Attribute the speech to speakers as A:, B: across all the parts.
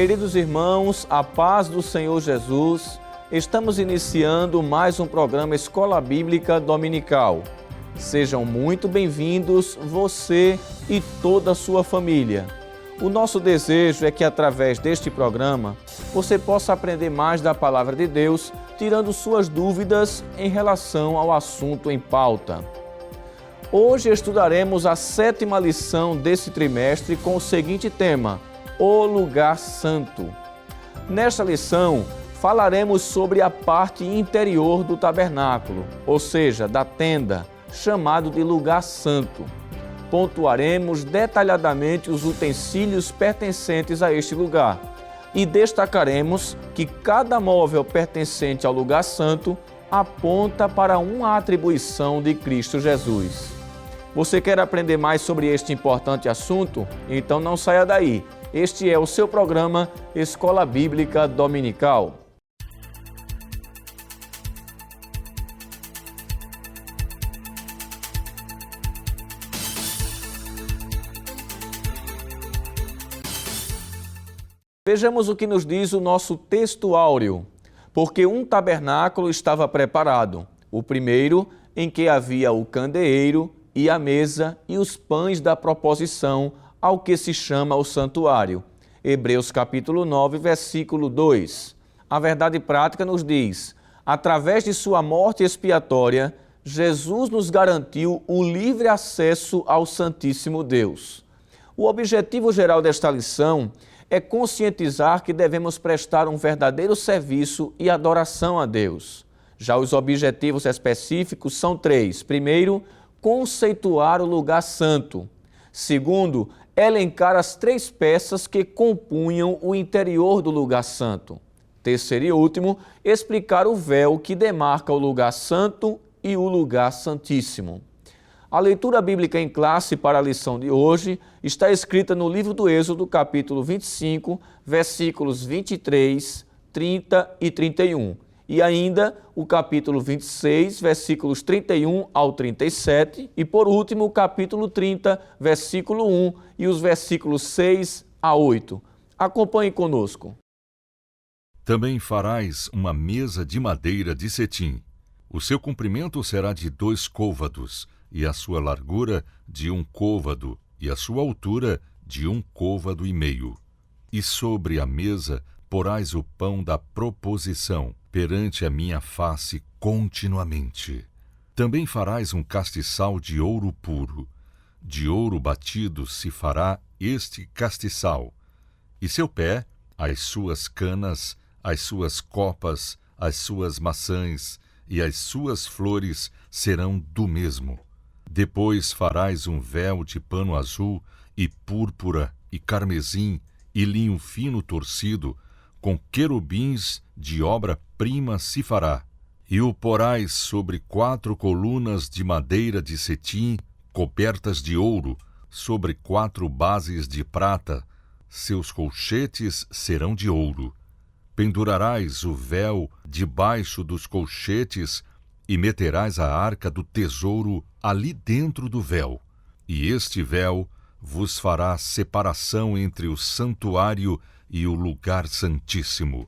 A: Queridos irmãos, a paz do Senhor Jesus, estamos iniciando mais um programa Escola Bíblica Dominical. Sejam muito bem-vindos, você e toda a sua família. O nosso desejo é que, através deste programa, você possa aprender mais da Palavra de Deus, tirando suas dúvidas em relação ao assunto em pauta. Hoje estudaremos a 7ª lição desse trimestre com o seguinte tema: o lugar santo. Nesta lição, falaremos sobre a parte interior do tabernáculo, ou seja, da tenda, chamado de lugar santo. Pontuaremos detalhadamente os utensílios pertencentes a este lugar e destacaremos que cada móvel pertencente ao lugar santo aponta para uma atribuição de Cristo Jesus. Você quer aprender mais sobre este importante assunto? Então não saia daí. Este é o seu programa Escola Bíblica Dominical. Vejamos o que nos diz o nosso texto áureo. Porque um tabernáculo estava preparado, o primeiro em que havia o candeeiro e a mesa e os pães da proposição, ao que se chama o santuário. Hebreus capítulo 9, versículo 2. A verdade prática nos diz: através de sua morte expiatória, Jesus nos garantiu o livre acesso ao Santíssimo Deus. O objetivo geral desta lição é conscientizar que devemos prestar um verdadeiro serviço e adoração a Deus. Já os objetivos específicos são 3. Primeiro, conceituar o lugar santo. Segundo, elencar as 3 peças que compunham o interior do lugar santo. Terceiro e último, explicar o véu que demarca o lugar santo e o lugar santíssimo. A leitura bíblica em classe para a lição de hoje está escrita no livro do Êxodo, capítulo 25, versículos 23, 30 e 31. E ainda o capítulo 26, versículos 31 ao 37. E por último, o capítulo 30, versículo 1 e os versículos 6 a 8. Acompanhe conosco.
B: Também farás uma mesa de madeira de cetim. O seu comprimento será de 2 côvados, e a sua largura de 1 côvado, e a sua altura de 1 côvado e meio. E sobre a mesa porás o pão da proposição, perante a minha face continuamente. Também farás um castiçal de ouro puro. De ouro batido se fará este castiçal. E seu pé, as suas canas, as suas copas, as suas maçãs e as suas flores serão do mesmo. Depois farás um véu de pano azul e púrpura e carmesim e linho fino torcido, com querubins de obra-prima se fará. E o porás sobre 4 colunas de madeira de cetim, cobertas de ouro, sobre 4 bases de prata. Seus colchetes serão de ouro. Pendurarás o véu debaixo dos colchetes e meterás a arca do tesouro ali dentro do véu. E este véu vos fará separação entre o santuário e o lugar santíssimo.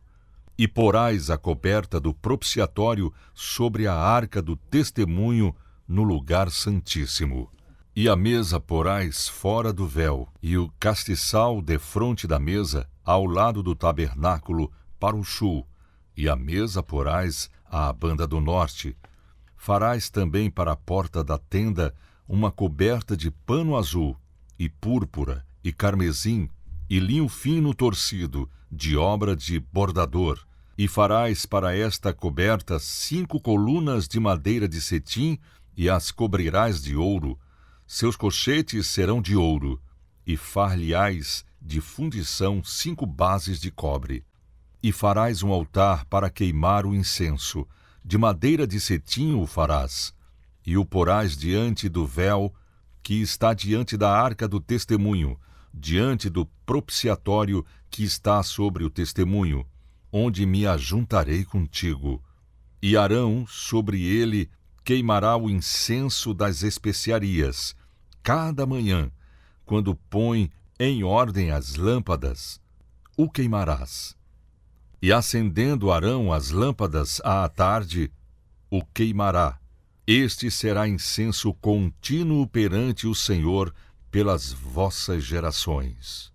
B: E porás a coberta do propiciatório sobre a arca do testemunho no lugar santíssimo. E a mesa porás fora do véu, e o castiçal defronte da mesa, ao lado do tabernáculo, para o sul, e a mesa porás à banda do norte. Farás também para a porta da tenda uma coberta de pano azul, e púrpura, e carmesim, e linho fino torcido, de obra de bordador. E farás para esta coberta 5 colunas de madeira de cetim, e as cobrirás de ouro. Seus colchetes serão de ouro, e far-lhe-ás de fundição 5 bases de cobre. E farás um altar para queimar o incenso. De madeira de cetim o farás, e o porás diante do véu que está diante da arca do testemunho, diante do propiciatório que está sobre o testemunho, onde me ajuntarei contigo. E Arão sobre ele queimará o incenso das especiarias, cada manhã, quando põe em ordem as lâmpadas. o queimarás. E acendendo Arão as lâmpadas à tarde, o queimará. Este será incenso contínuo perante o Senhor pelas vossas gerações.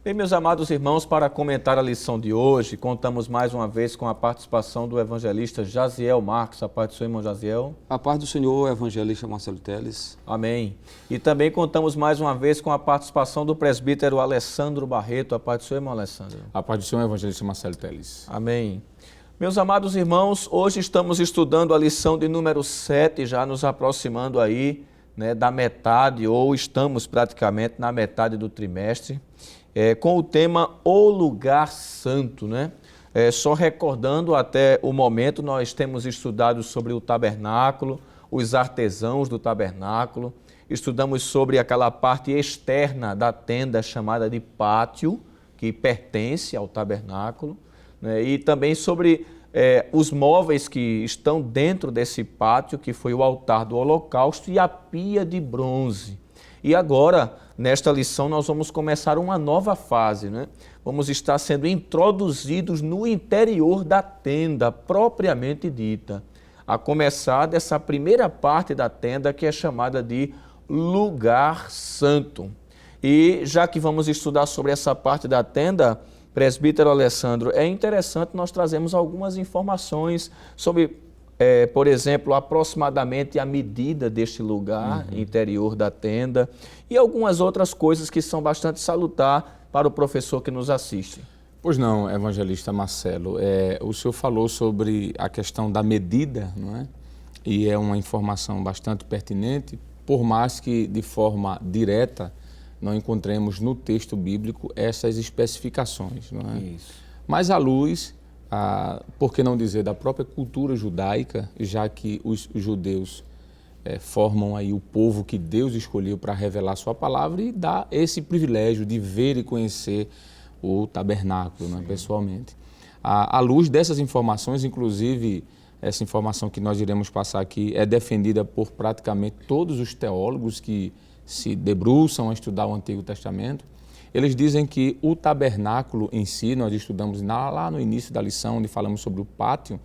A: Bem, meus amados irmãos, para comentar a lição de hoje, contamos mais uma vez com a participação do evangelista Jaziel Marques. A paz do Senhor, irmão Jaziel.
C: A paz do Senhor, evangelista Marcelo Teles.
A: Amém. E também contamos mais uma vez com a participação do presbítero Alessandro Barreto. A paz do Senhor, irmão Alessandro.
D: A paz do Senhor, evangelista Marcelo Teles.
A: Amém. Meus amados irmãos, hoje estamos estudando a lição de número 7, já nos aproximando aí, da metade, ou estamos praticamente na metade do trimestre, com o tema O Lugar Santo, só recordando, até o momento nós temos estudado sobre o tabernáculo, os artesãos do tabernáculo, estudamos sobre aquela parte externa da tenda chamada de pátio, que pertence ao tabernáculo, e também sobre os móveis que estão dentro desse pátio, que foi o altar do holocausto e a pia de bronze. E agora, nesta lição, nós vamos começar uma nova fase, Vamos estar sendo introduzidos no interior da tenda, propriamente dita, a começar dessa primeira parte da tenda, que é chamada de Lugar Santo. E já que vamos estudar sobre essa parte da tenda, presbítero Alessandro, é interessante nós trazemos algumas informações sobre, por exemplo, aproximadamente a medida deste lugar interior da tenda e algumas outras coisas que são bastante salutar para o professor que nos assiste.
D: Pois não, evangelista Marcelo, o senhor falou sobre a questão da medida, não é? E é uma informação bastante pertinente, por mais que de forma direta não encontremos no texto bíblico essas especificações, não é?
A: Isso.
D: Mas à luz, por que não dizer, da própria cultura judaica, já que os judeus formam aí o povo que Deus escolheu para revelar sua palavra e dá esse privilégio de ver e conhecer o tabernáculo, né, pessoalmente. À luz dessas informações, inclusive essa informação que nós iremos passar aqui é defendida por praticamente todos os teólogos que se debruçam a estudar o Antigo Testamento. Eles dizem que o tabernáculo em si, nós estudamos lá no início da lição, onde falamos sobre o pátio,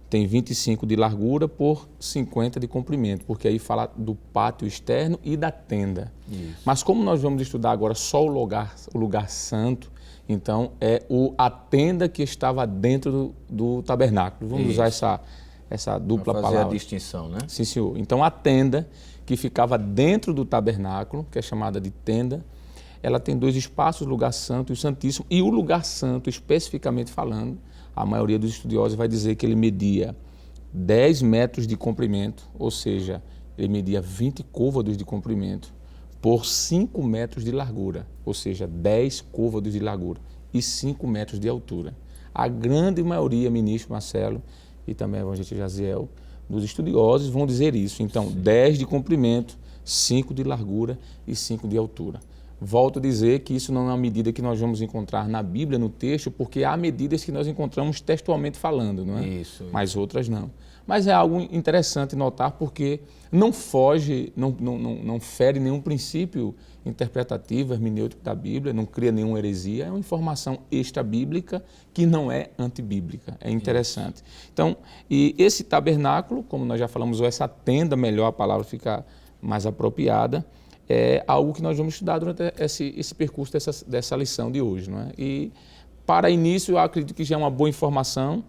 D: tem 25 de largura por 50 de comprimento, porque aí fala do pátio externo e da tenda. Isso. Mas como nós vamos estudar agora só o lugar santo, então a tenda que estava dentro do tabernáculo. Vamos usar essa dupla
A: fazer
D: palavra.
A: A distinção, né?
D: Sim, senhor. Então a tenda que ficava dentro do tabernáculo, que é chamada de tenda, ela tem dois espaços, o lugar santo e o santíssimo. E o lugar santo, especificamente falando, a maioria dos estudiosos vai dizer que ele media 10 metros de comprimento, ou seja, ele media 20 côvados de comprimento por 5 metros de largura, ou seja, 10 côvados de largura e 5 metros de altura. A grande maioria, ministro Marcelo e também o evangelista Jaziel, dos estudiosos vão dizer isso. Então, 10 de comprimento, 5 de largura e 5 de altura. Volto a dizer que isso não é uma medida que nós vamos encontrar na Bíblia, no texto, porque há medidas que nós encontramos textualmente falando, não é?
A: Isso.
D: Mas outras não. Mas é algo interessante notar porque não foge, não fere nenhum princípio interpretativo, hermenêutico da Bíblia, não cria nenhuma heresia, é uma informação extra-bíblica que não é antibíblica, é interessante. Então, e esse tabernáculo, como nós já falamos, ou essa tenda, melhor a palavra fica mais apropriada, é algo que nós vamos estudar durante esse percurso dessa lição de hoje, não é? E para início, eu acredito que já é uma boa informação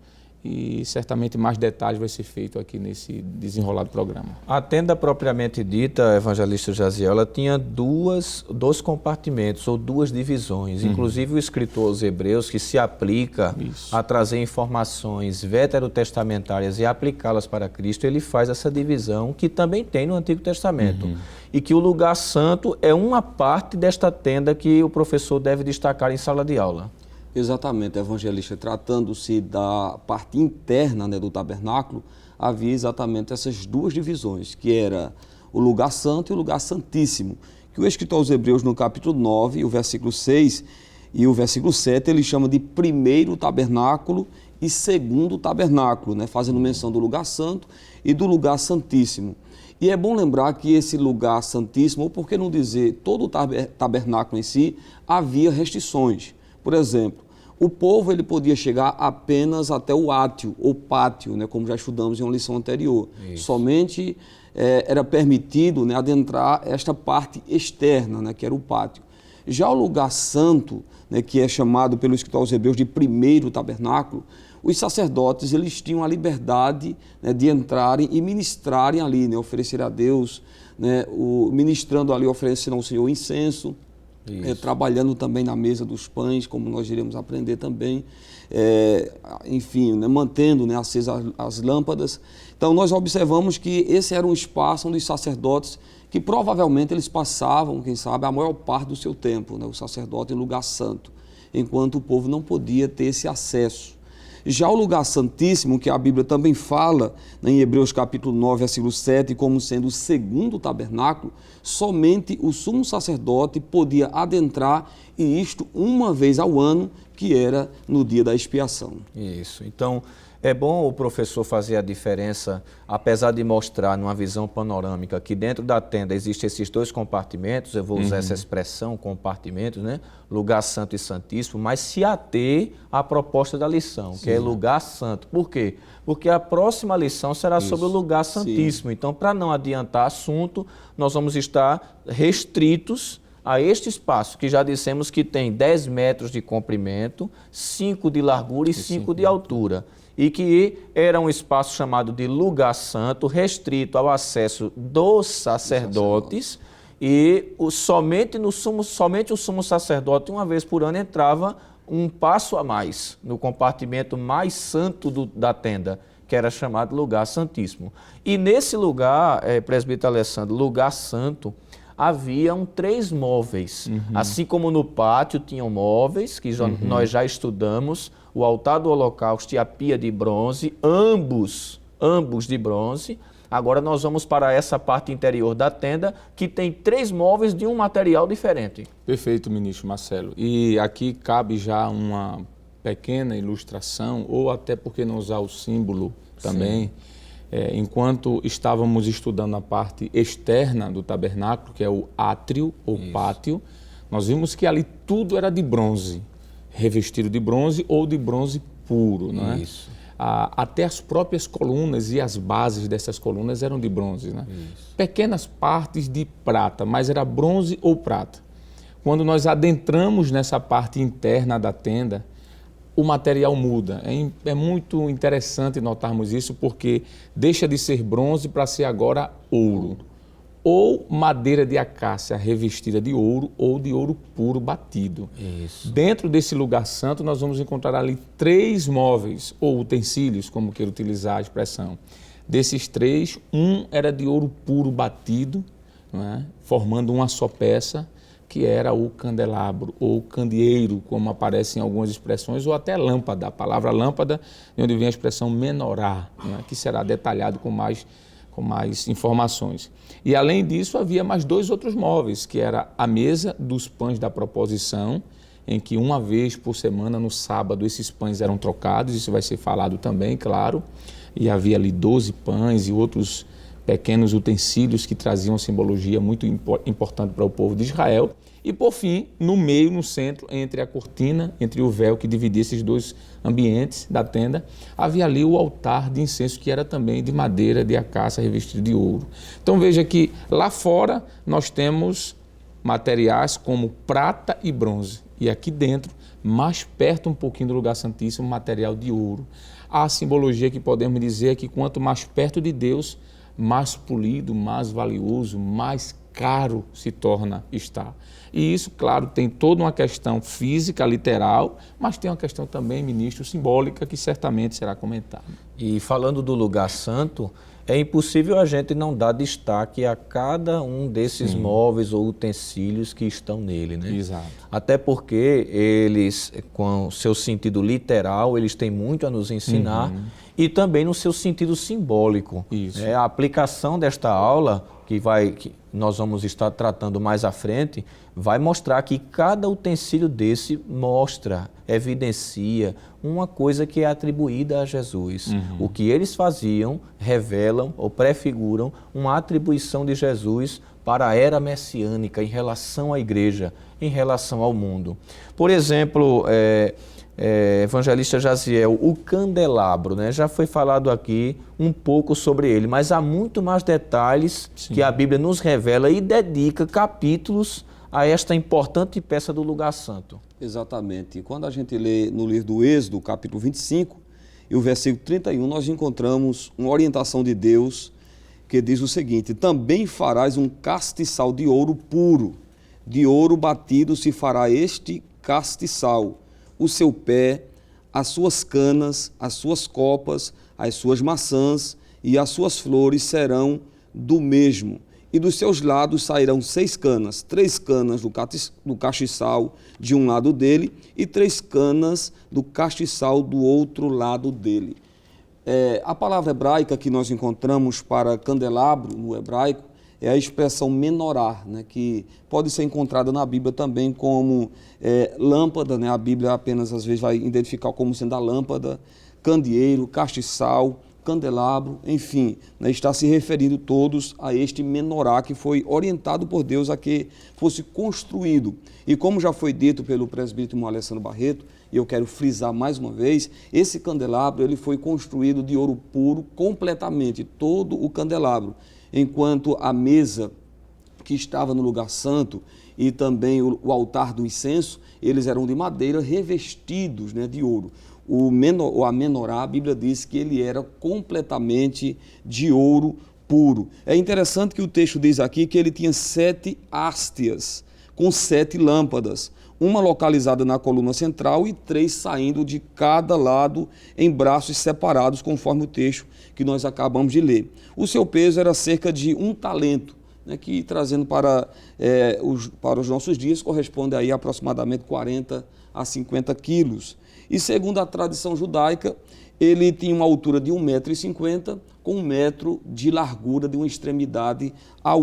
D: e certamente mais detalhes vai ser feito aqui nesse desenrolado programa.
A: A tenda propriamente dita, evangelista Jaziel, ela tinha dois compartimentos ou duas divisões. Inclusive o escritor aos Hebreus, que se aplica a trazer informações veterotestamentárias e aplicá-las para Cristo, ele faz essa divisão que também tem no Antigo Testamento. E que o lugar santo é uma parte desta tenda que o professor deve destacar em sala de aula.
C: Exatamente, evangelista. Tratando-se da parte interna, do tabernáculo, havia exatamente essas duas divisões, que era o lugar santo e o lugar santíssimo, que o escritor aos Hebreus, no capítulo 9, o versículo 6 e o versículo 7, ele chama de primeiro tabernáculo e segundo tabernáculo, fazendo menção do lugar santo e do lugar santíssimo. E é bom lembrar que esse lugar santíssimo, ou por que não dizer todo o tabernáculo em si, havia restrições. Por exemplo, o povo ele podia chegar apenas até o átrio, ou pátio, né, como já estudamos em uma lição anterior. Somente era permitido, né, adentrar esta parte externa, né, que era o pátio. Já o lugar santo, né, que é chamado pelo escritor aos Hebreus de primeiro tabernáculo, os sacerdotes eles tinham a liberdade, né, de entrarem e ministrarem ali, né, oferecer a Deus, né, ministrando ali, oferecendo ao Senhor incenso, trabalhando também na mesa dos pães, como nós iremos aprender também, enfim, né, mantendo, né, acesas as lâmpadas. Então nós observamos que esse era um espaço onde os sacerdotes, que provavelmente eles passavam, quem sabe, a maior parte do seu tempo, né, o sacerdote em lugar santo, enquanto o povo não podia ter esse acesso. Já o lugar santíssimo, que a Bíblia também fala, né, em Hebreus capítulo 9, versículo 7, como sendo o segundo tabernáculo, somente o sumo sacerdote podia adentrar, e isto uma vez ao ano, que era no dia da expiação.
A: Isso. Então, é bom o professor fazer a diferença, apesar de mostrar numa visão panorâmica que dentro da tenda existem esses dois compartimentos, eu vou usar essa expressão, compartimentos, né? Lugar santo e santíssimo, mas se ater à proposta da lição, que é lugar santo. Por quê? Porque a próxima lição será sobre o lugar santíssimo. Então, para não adiantar assunto, nós vamos estar restritos a este espaço, que já dissemos que tem 10 metros de comprimento, 5 de largura e 5 de altura. E que era um espaço chamado de lugar santo, restrito ao acesso dos sacerdotes, e somente o sumo sacerdote, uma vez por ano, entrava um passo a mais no compartimento mais santo da tenda, que era chamado lugar santíssimo. E nesse lugar, presbítero Alessandro, lugar santo, haviam 3 móveis. Assim como no pátio tinham móveis, que nós já estudamos, o altar do holocausto e a pia de bronze, ambos de bronze. Agora nós vamos para essa parte interior da tenda, que tem 3 móveis de um material diferente.
D: Perfeito, ministro Marcelo. E aqui cabe já uma pequena ilustração, ou até por que não usar o símbolo também. Enquanto estávamos estudando a parte externa do tabernáculo, que é o átrio ou pátio, nós vimos que ali tudo era de bronze, revestido de bronze ou de bronze puro, não é? Até as próprias colunas e as bases dessas colunas eram de bronze, né? Pequenas partes de prata, mas era bronze ou prata. Quando nós adentramos nessa parte interna da tenda, o material muda. É muito interessante notarmos isso, porque deixa de ser bronze para ser agora ouro. Ou madeira de acácia revestida de ouro, ou de ouro puro batido. Dentro desse lugar santo, nós vamos encontrar ali 3 móveis, ou utensílios, como queira utilizar a expressão. Desses 3, um era de ouro puro batido, não é? Formando uma só peça, que era o candelabro, ou candeeiro, como aparece em algumas expressões, ou até lâmpada. A palavra lâmpada, de onde vem a expressão menorá, né, que será detalhado com mais informações. E além disso, havia mais 2 outros móveis, que era a mesa dos pães da proposição, em que uma vez por semana, no sábado, esses pães eram trocados, isso vai ser falado também, claro, e havia ali 12 pães e outros pequenos utensílios que traziam simbologia muito importante para o povo de Israel. E, por fim, no meio, no centro, entre a cortina, entre o véu que dividia esses 2 ambientes da tenda, havia ali o altar de incenso, que era também de madeira de acácia revestido de ouro. Então veja que lá fora nós temos materiais como prata e bronze. E aqui dentro, mais perto um pouquinho do lugar santíssimo, material de ouro. A simbologia que podemos dizer é que quanto mais perto de Deus, mais polido, mais valioso, mais caro se torna estar. E isso, claro, tem toda uma questão física, literal, mas tem uma questão também, ministro, simbólica, que certamente será comentada.
A: E falando do lugar santo, é impossível a gente não dar destaque a cada um desses móveis ou utensílios que estão nele, né?
D: Exato.
A: Até porque eles, com seu sentido literal, eles têm muito a nos ensinar, e também no seu sentido simbólico.
D: Isso.
A: A aplicação desta aula que nós vamos estar tratando mais à frente, vai mostrar que cada utensílio desse evidencia uma coisa que é atribuída a Jesus. O que eles faziam revelam ou prefiguram uma atribuição de Jesus para a era messiânica em relação à igreja, em relação ao mundo. Por exemplo, evangelista Jaziel, o candelabro, né? Já foi falado aqui um pouco sobre ele, mas há muito mais detalhes que a Bíblia nos revela e dedica capítulos a esta importante peça do lugar santo.
C: Exatamente. Quando a gente lê no livro do Êxodo, capítulo 25, e o versículo 31, nós encontramos uma orientação de Deus que diz o seguinte: também farás um castiçal de ouro puro, de ouro batido se fará este castiçal, o seu pé, as suas canas, as suas copas, as suas maçãs e as suas flores serão do mesmo. E dos seus lados sairão 6 canas, 3 canas do castiçal de um lado dele e 3 canas do castiçal do outro lado dele. A palavra hebraica que nós encontramos para candelabro no hebraico é a expressão menorá, né, que pode ser encontrada na Bíblia também como lâmpada, né, a Bíblia apenas às vezes vai identificar como sendo a lâmpada, candeeiro, castiçal, candelabro, enfim, né, está se referindo todos a este menorá que foi orientado por Deus a que fosse construído. E como já foi dito pelo presbítero Alessandro Barreto, e eu quero frisar mais uma vez, esse candelabro ele foi construído de ouro puro completamente, todo o candelabro, enquanto a mesa que estava no lugar santo e também o altar do incenso, eles eram de madeira revestidos, né, de ouro. A menorá, a Bíblia diz que ele era completamente de ouro puro. É interessante que o texto diz aqui que ele tinha 7 hastes, com 7 lâmpadas, uma localizada na coluna central e 3 saindo de cada lado em braços separados, conforme o texto que nós acabamos de ler. O seu peso era cerca de 1 talento, né, que trazendo para os nossos dias corresponde aí a aproximadamente 40 a 50 quilos. E segundo a tradição judaica, ele tinha uma altura de 1,50 m com 1 metro de largura de uma extremidade à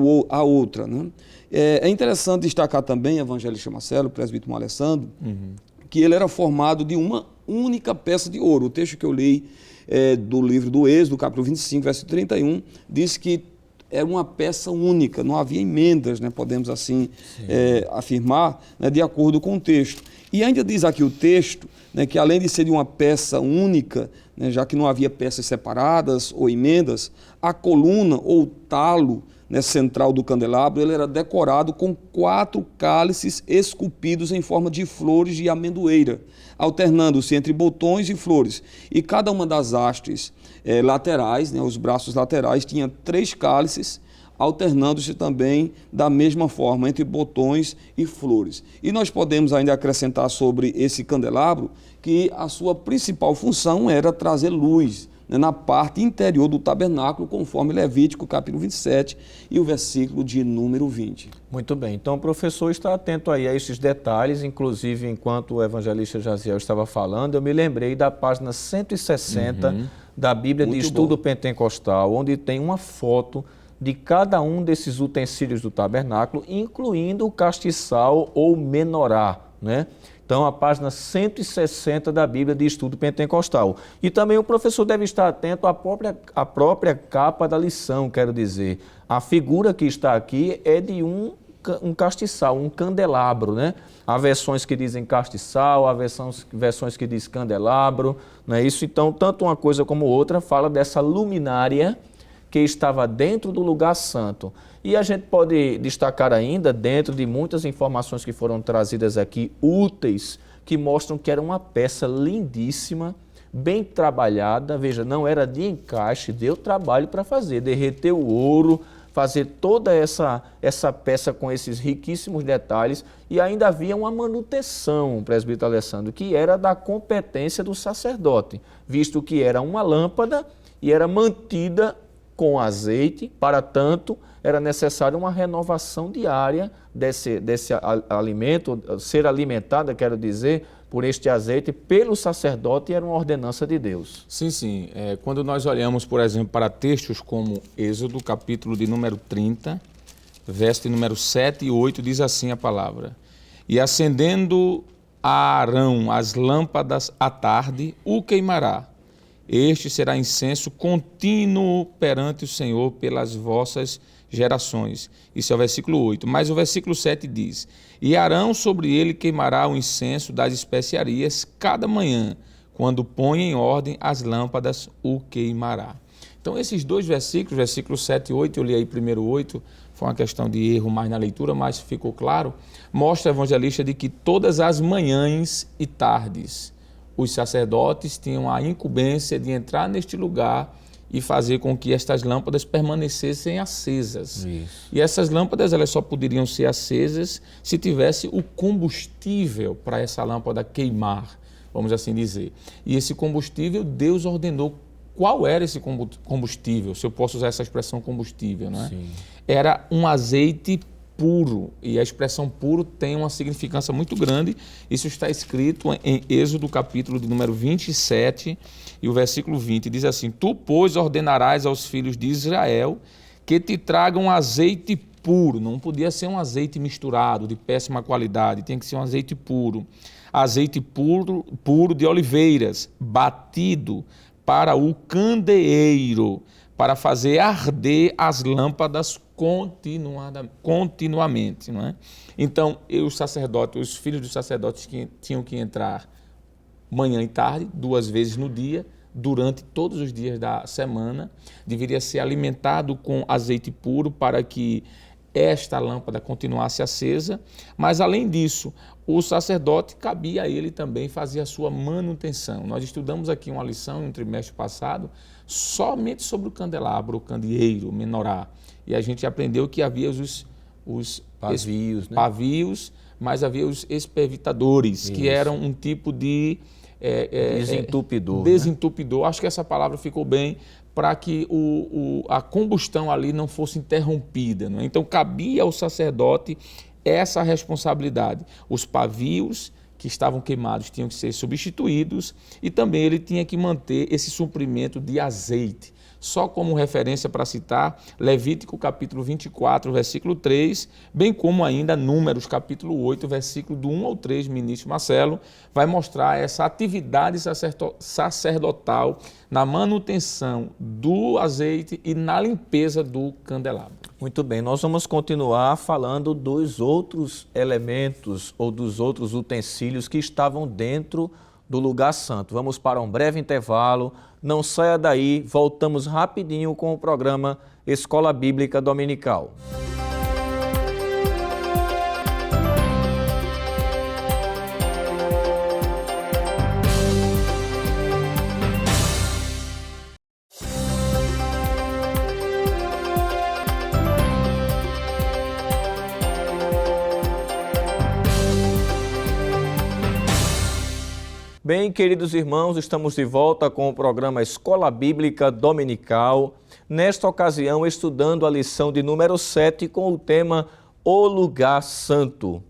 C: outra, né? É interessante destacar também, evangelista Marcelo, presbítero Alessandro, que ele era formado de uma única peça de ouro. O texto que eu li do livro do Êxodo, capítulo 25, verso 31, diz que era uma peça única, não havia emendas, né, podemos assim afirmar, né, de acordo com o texto. E ainda diz aqui o texto, né, que além de ser de uma peça única, né, já que não havia peças separadas ou emendas, a coluna ou talo, né, central do candelabro, ele era decorado com 4 cálices esculpidos em forma de flores de amendoeira, alternando-se entre botões e flores. E cada uma das hastes laterais, né, os braços laterais, tinha 3 cálices, alternando-se também da mesma forma entre botões e flores. E nós podemos ainda acrescentar sobre esse candelabro que a sua principal função era trazer luz, né, na parte interior do tabernáculo, conforme Levítico capítulo 27 e o versículo de número 20.
A: Muito bem, então o professor está atento aí a esses detalhes, inclusive enquanto o evangelista Jaziel estava falando, eu me lembrei da página 160 da Bíblia de Estudo Pentecostal, onde tem uma foto de cada um desses utensílios do tabernáculo, incluindo o castiçal ou menorá, né? Então, a página 160 da Bíblia de Estudo Pentecostal. E também o professor deve estar atento à própria capa da lição, quero dizer. A figura que está aqui é de um castiçal, um candelabro, né? Há versões que dizem castiçal, há versões que dizem candelabro, não é isso? Então, tanto uma coisa como outra fala dessa luminária que estava dentro do lugar santo. E a gente pode destacar ainda, dentro de muitas informações que foram trazidas aqui, úteis, que mostram que era uma peça lindíssima, bem trabalhada, veja, não era de encaixe, deu trabalho para fazer, derreter o ouro, fazer toda essa peça com esses riquíssimos detalhes, e ainda havia uma manutenção, presbítero Alessandro, que era da competência do sacerdote, visto que era uma lâmpada e era mantida com azeite, para tanto, era necessário uma renovação diária desse alimento, ser alimentada, quero dizer, por este azeite, pelo sacerdote, era uma ordenança de Deus.
D: Sim, sim. Quando nós olhamos, por exemplo, para textos como Êxodo, capítulo de número 30, verso de número 7 e 8, diz assim a palavra: E acendendo a Arão as lâmpadas à tarde, o queimará. Este será incenso contínuo perante o Senhor pelas vossas gerações. Isso é o versículo 8. Mas o versículo 7 diz: E Arão sobre ele queimará o incenso das especiarias cada manhã, quando põe em ordem as lâmpadas, o queimará. Então, esses dois versículos, versículos 7 e 8, eu li aí primeiro 8, foi uma questão de erro mais na leitura, mas ficou claro, mostra o evangelista de que todas as manhãs e tardes os sacerdotes tinham a incumbência de entrar neste lugar e fazer com que estas lâmpadas permanecessem acesas.
A: Isso.
D: E essas lâmpadas elas só poderiam ser acesas se tivesse o combustível para essa lâmpada queimar, vamos assim dizer. E esse combustível, Deus ordenou. Qual era esse combustível? Se eu posso usar essa expressão combustível, não é?
A: Sim.
D: Era um azeite puro, e a expressão puro tem uma significância muito grande. Isso está escrito em Êxodo, capítulo de número 27, e o versículo 20, diz assim: Tu, pois, ordenarás aos filhos de Israel que te tragam azeite puro. Não podia ser um azeite misturado, de péssima qualidade, tem que ser um azeite puro. Azeite puro de oliveiras, batido para o candeeiro, para fazer arder as lâmpadas continuamente, não é? Então, os sacerdotes, os filhos dos sacerdotes tinham que entrar manhã e tarde, 2 vezes no dia, durante todos os dias da semana, deveria ser alimentado com azeite puro para que esta lâmpada continuasse acesa, mas além disso, o sacerdote, cabia a ele também fazer a sua manutenção. Nós estudamos aqui uma lição no trimestre passado somente sobre o candelabro, o candeeiro, o menorá, e a gente aprendeu que havia os
A: pavios, né?
D: Pavios, mas havia os espervitadores, que eram um tipo de
A: desentupidor.
D: Desentupidor, né? Acho que essa palavra ficou bem, para que a combustão ali não fosse interrompida, não é? Então, cabia ao sacerdote essa responsabilidade. Os pavios que estavam queimados tinham que ser substituídos e também ele tinha que manter esse suprimento de azeite. Só como referência para citar, Levítico capítulo 24, versículo 3, bem como ainda Números capítulo 8, versículo do 1 ao 3, ministro Marcelo, vai mostrar essa atividade sacerdotal na manutenção do azeite e na limpeza do candelabro.
A: Muito bem, nós vamos continuar falando dos outros elementos ou dos outros utensílios que estavam dentro do lugar santo. Vamos para um breve intervalo, não saia daí, voltamos rapidinho com o programa Escola Bíblica Dominical. Bem, queridos irmãos, estamos de volta com o programa Escola Bíblica Dominical, nesta ocasião estudando a lição de número 7 com o tema O Lugar Santo.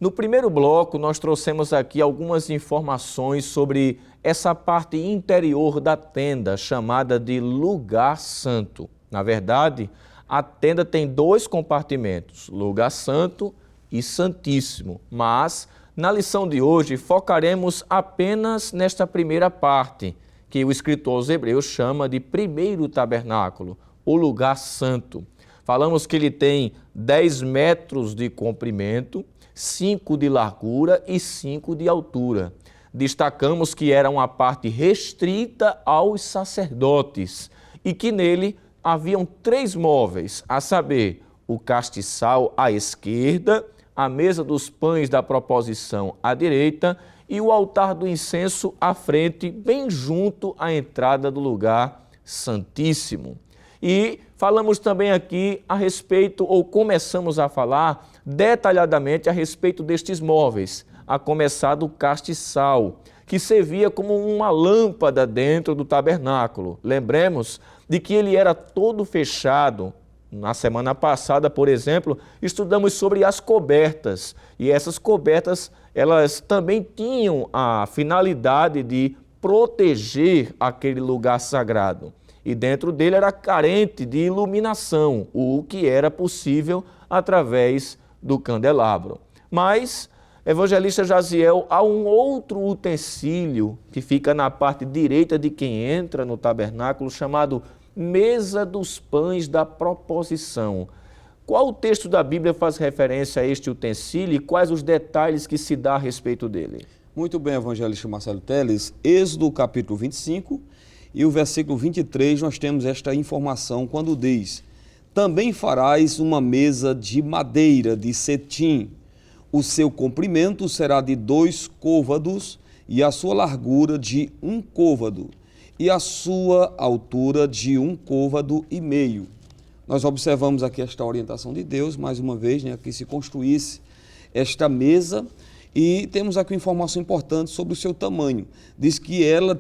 A: No primeiro bloco, nós trouxemos aqui algumas informações sobre essa parte interior da tenda, chamada de Lugar Santo. Na verdade, a tenda tem 2 compartimentos, Lugar Santo e Santíssimo, mas na lição de hoje, focaremos apenas nesta primeira parte, que o escritor aos Hebreus chama de primeiro tabernáculo, o lugar santo. Falamos que ele tem 10 metros de comprimento, 5 de largura e 5 de altura. Destacamos que era uma parte restrita aos sacerdotes e que nele haviam 3 móveis, a saber, o castiçal à esquerda, a mesa dos pães da proposição à direita e o altar do incenso à frente, bem junto à entrada do lugar santíssimo. E falamos também aqui a respeito, ou começamos a falar detalhadamente a respeito destes móveis, a começar do castiçal, que servia como uma lâmpada dentro do tabernáculo. Lembremos de que ele era todo fechado Na semana passada, por exemplo, estudamos sobre as cobertas. E essas cobertas, elas também tinham a finalidade de proteger aquele lugar sagrado. E dentro dele era carente de iluminação, o que era possível através do candelabro. Mas, evangelista Jaziel, há um outro utensílio que fica na parte direita de quem entra no tabernáculo, chamado mesa dos pães da proposição. Qual o texto da Bíblia faz referência a este utensílio e quais os detalhes que se dá a respeito dele?
C: Muito bem, evangelista Marcelo Teles. Êxodo capítulo 25 e o versículo 23, nós temos esta informação quando diz: também farás uma mesa de madeira de cetim. O seu comprimento será de 2 côvados e a sua largura de 1 côvado e a sua altura de 1 côvado e meio. Nós observamos aqui esta orientação de Deus, mais uma vez, né, que se construísse esta mesa, e temos aqui uma informação importante sobre o seu tamanho. Diz que ela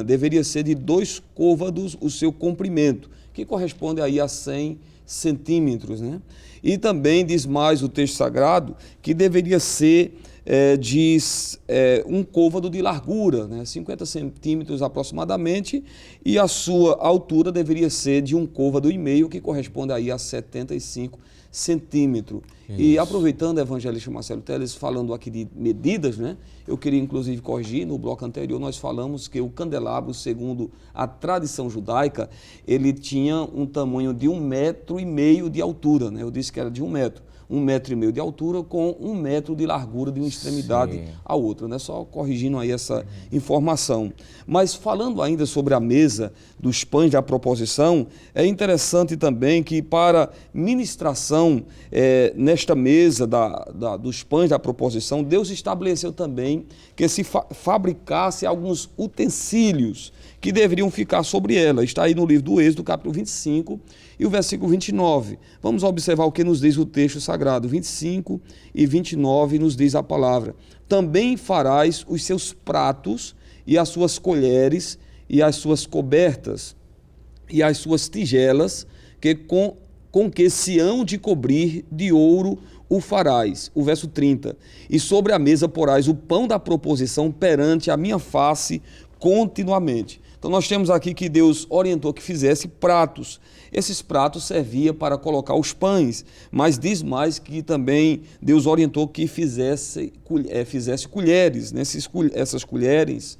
C: deveria ser de 2 côvados o seu comprimento, que corresponde aí a 100 centímetros, né? E também diz mais o texto sagrado que deveria ser de 1 côvado de largura, né? 50 centímetros aproximadamente, e a sua altura deveria ser de 1 côvado e meio, que corresponde aí a 75 centímetros. E aproveitando, evangelista Marcelo Teles, falando aqui de medidas, né? Eu queria inclusive corrigir, no bloco anterior nós falamos que o candelabro, segundo a tradição judaica, ele tinha um tamanho de 1,5 metro de altura, né? Eu disse que era de 1 metro. 1,5 metro de altura com 1 metro de largura de uma extremidade à outra, né? Só corrigindo aí essa informação. Mas falando ainda sobre a mesa dos pães da proposição, é interessante também que para ministração nesta mesa dos pães da proposição, Deus estabeleceu também que se fabricasse alguns utensílios que deveriam ficar sobre ela. Está aí no livro do Êxodo, capítulo 25 e o versículo 29. Vamos observar o que nos diz o texto sagrado. 25 e 29 nos diz a palavra: também farás os seus pratos e as suas colheres e as suas cobertas e as suas tigelas, que com que se hão de cobrir de ouro o farás. O verso 30. E sobre a mesa porás o pão da proposição perante a minha face continuamente. Então nós temos aqui que Deus orientou que fizesse pratos. Esses pratos serviam para colocar os pães, mas diz mais que também Deus orientou que fizesse colheres. Essas colheres,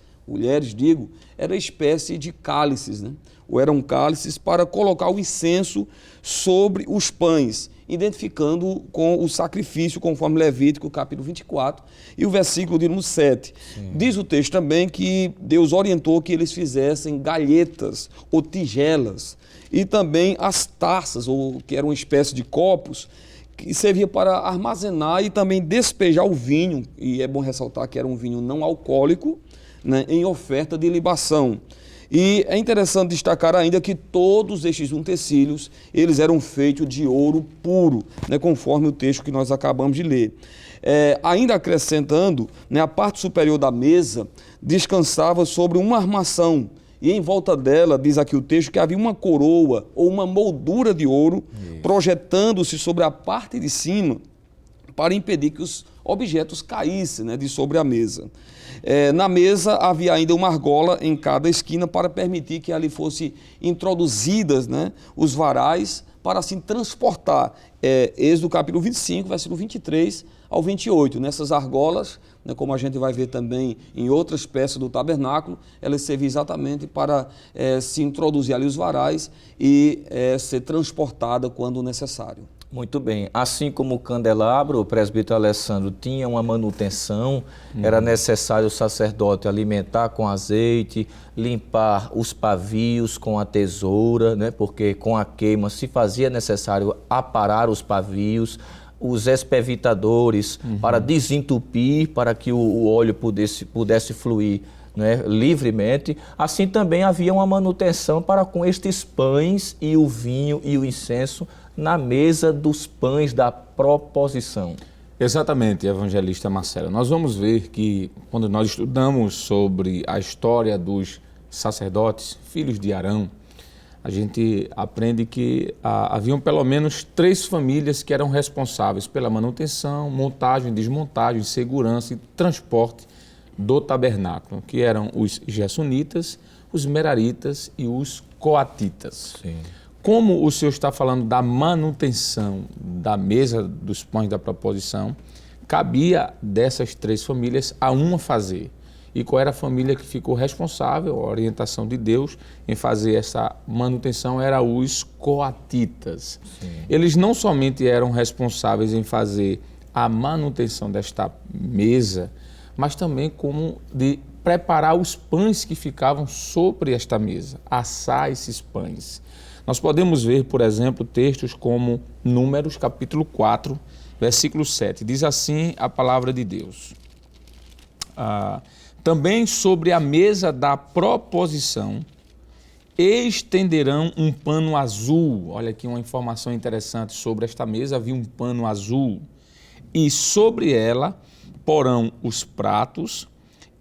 C: era espécie de cálices, né? Ou eram cálices para colocar o incenso sobre os pães, identificando com o sacrifício, conforme Levítico, capítulo 24, e o versículo de número 7. Sim. Diz o texto também que Deus orientou que eles fizessem galhetas ou tigelas, e também as taças, ou que eram uma espécie de copos, que servia para armazenar e também despejar o vinho, e é bom ressaltar que era um vinho não alcoólico, né, em oferta de libação. E é interessante destacar ainda que todos estes utensílios, eles eram feitos de ouro puro, né, conforme o texto que nós acabamos de ler. Ainda acrescentando, né, a parte superior da mesa descansava sobre uma armação, e em volta dela, diz aqui o texto, que havia uma coroa ou uma moldura de ouro, projetando-se sobre a parte de cima, para impedir que os objetos caíssem, né, de sobre a mesa. Na mesa havia ainda uma argola em cada esquina para permitir que ali fossem introduzidas, né, os varais para assim transportar. Êxodo capítulo 25, versículo 23 ao 28. Nessas argolas, né, como a gente vai ver também em outras peças do tabernáculo, elas serviam exatamente para se introduzir ali os varais e ser transportada quando necessário.
A: Muito bem. Assim como o candelabro, o presbítero Alessandro tinha uma manutenção, era necessário o sacerdote alimentar com azeite, limpar os pavios com a tesoura, né? Porque com a queima se fazia necessário aparar os pavios, os espevitadores para desentupir, para que o óleo pudesse fluir, né, livremente. Assim também havia uma manutenção para com estes pães e o vinho e o incenso na mesa dos pães da proposição.
D: Exatamente, evangelista Marcelo. Nós vamos ver que quando nós estudamos sobre a história dos sacerdotes, filhos de Arão, a gente aprende que haviam pelo menos 3 famílias que eram responsáveis pela manutenção, montagem, desmontagem, segurança e transporte do tabernáculo, que eram os Gersonitas, os Meraritas e os Coatitas.
A: Sim.
D: Como o Senhor está falando da manutenção da mesa dos pães da proposição, cabia dessas 3 famílias a uma fazer. E qual era a família que ficou responsável, a orientação de Deus em fazer essa manutenção era os Coatitas. Sim. Eles não somente eram responsáveis em fazer a manutenção desta mesa, mas também como de preparar os pães que ficavam sobre esta mesa, assar esses pães. Nós podemos ver, por exemplo, textos como Números, capítulo 4, versículo 7. Diz assim a palavra de Deus. Também sobre a mesa da proposição estenderão um pano azul. Olha aqui uma informação interessante sobre esta mesa, havia um pano azul. E sobre ela porão os pratos